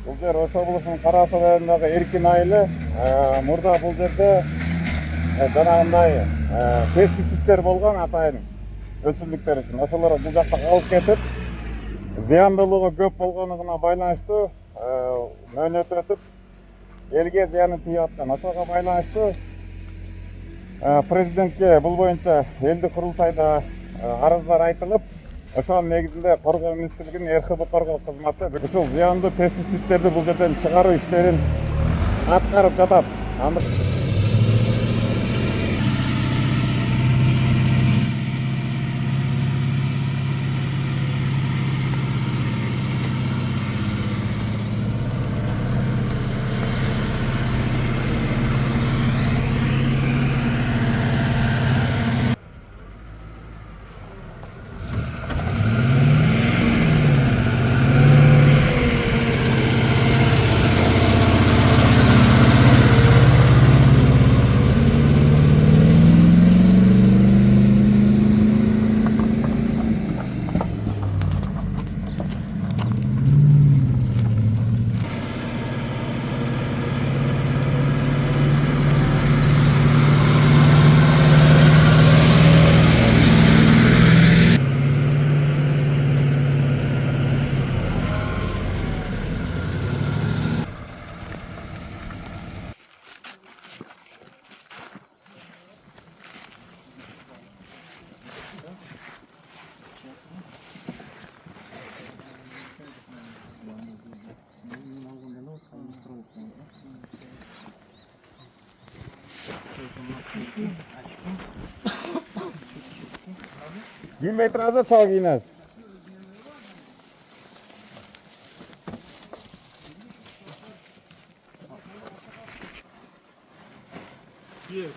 Бул жер Ош облусунун Кара Суу районундагы Эркин айылы. Мурда бул жерде жанагындай пестицидтер болгон атайын өсүмдүктөр үчүн. Ошолор бул жакка алып кетип, зыяндуулугу көп болгонуна байланыштуу мөөнөт өтүп, элге зыянын тийип аткан. Ошого байланыштуу президентке бул боюнча элдик курултайда арыздар айтылып, ошонун негизинде Коргоо министрлигинин РХБ коргоо кызматы ушул зыяндуу пестицидтерди бул жерден чыгаруу иштерин аткарып жатат. Giyinmey turasın, çok giyiniz. Yes.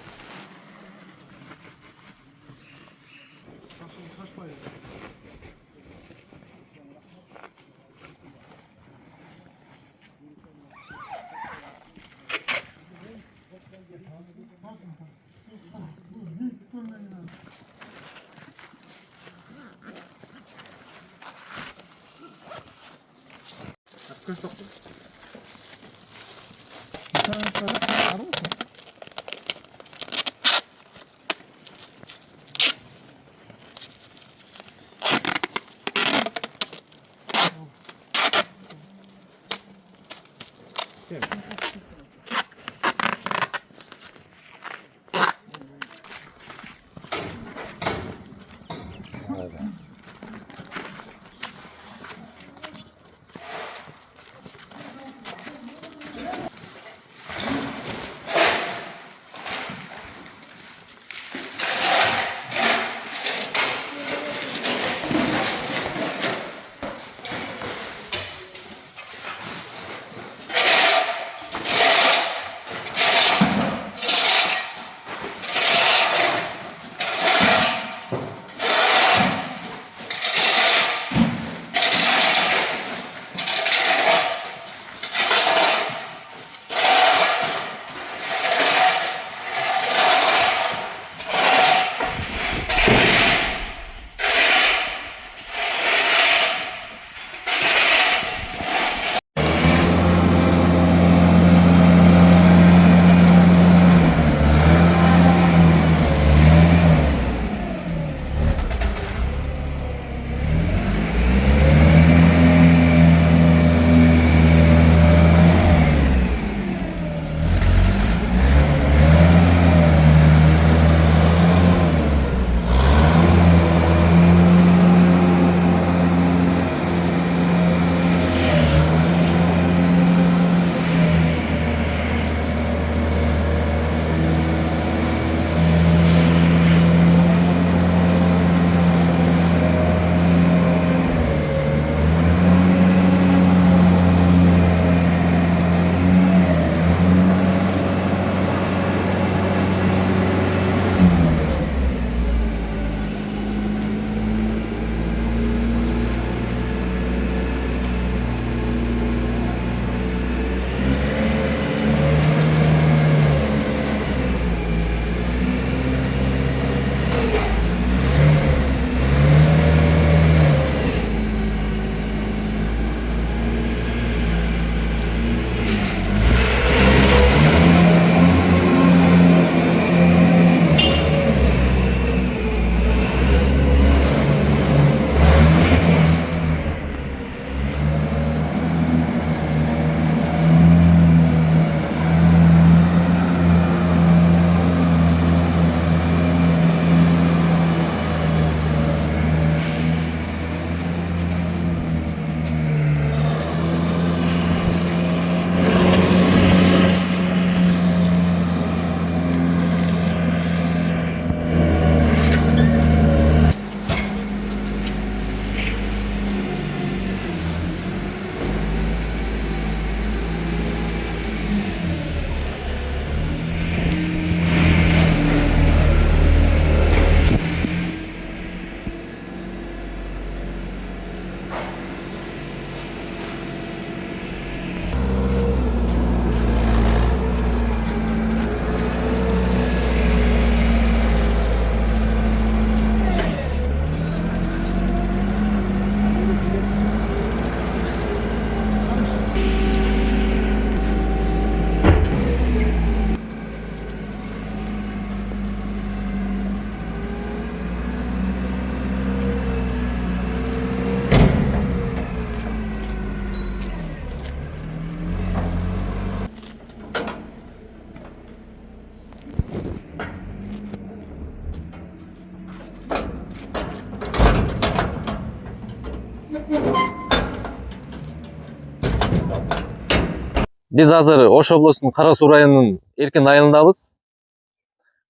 Биз азыр Ош облусунун Кара Суу районунун Эркин айылындабыз.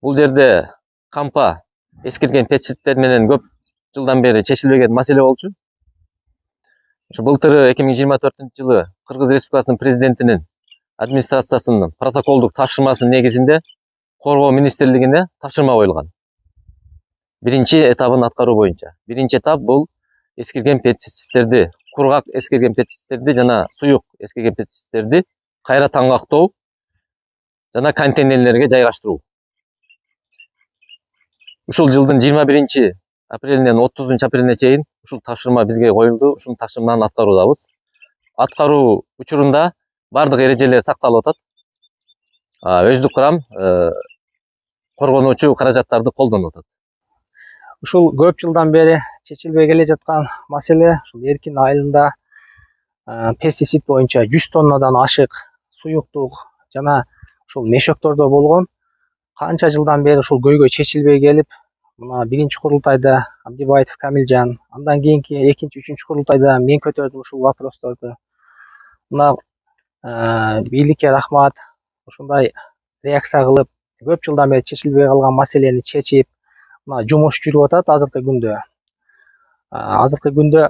Бул жерде кампа эскирген пестициддер менен көп жылдан бери чечилбеген маселе болчу. Былтыры 2024-жылы Кыргыз Республикасынын президентинин администрациясынын протоколдук тапшырмасынын негизинде Коргоо министрлигине тапшырма коюлган. Биринчи этабын аткаруу боюнча. Биринчи этап бул эскирген пестициддерди, кургак эскирген пестициддерди жана суюк эскирген пестициддерди кайра таңгактоо жана контейнерлерге жайгаштыруу. Ушул жылдын 21-апрелинен 30-апрелине чейин ушул тапшырма бизге коюлду. Ушул тапшырманы аткаруудабыз. Аткаруу учурунда бардык эрежелер сакталып атат. Өздүк курам коргонуучу каражаттарды колдонуп атат. Ушул көп жылдан бери чечилбей келе жаткан маселе ушул Эркин айылында пестицид боюнча 100 тоннадан ашык суюктук жана ушул мешөктөрдө болгон. Канча жылдан бери ушул көйгөй чечилбей келип, мына биринчи курултайда Абдибаев Камилжан, андан кийинки экинчи, үчүнчү курултайда мен көтөрдүм ушул вопросторду. Мына бийликке рахмат, ушундай реакция кылып, көп жылдан бери чечилбей калган маселени чечип, мына жумуш жүрүп атат азыркы күндө. Азыркы күндө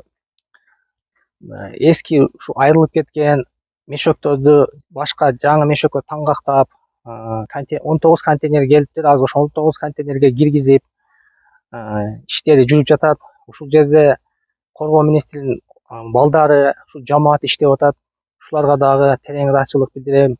эски ушу айрылып кеткен мешөктөрдү башка жаңы мешөккө таңгактап, 19 контейнер келиптир. Азыр ошо 19 контейнерге киргизип, иштери жүрүп жатат. Ушул жерде Коргоо министринин балдары, ушул жамаат иштеп атат. Ушуларга дагы терең ыраазычылык билдирем.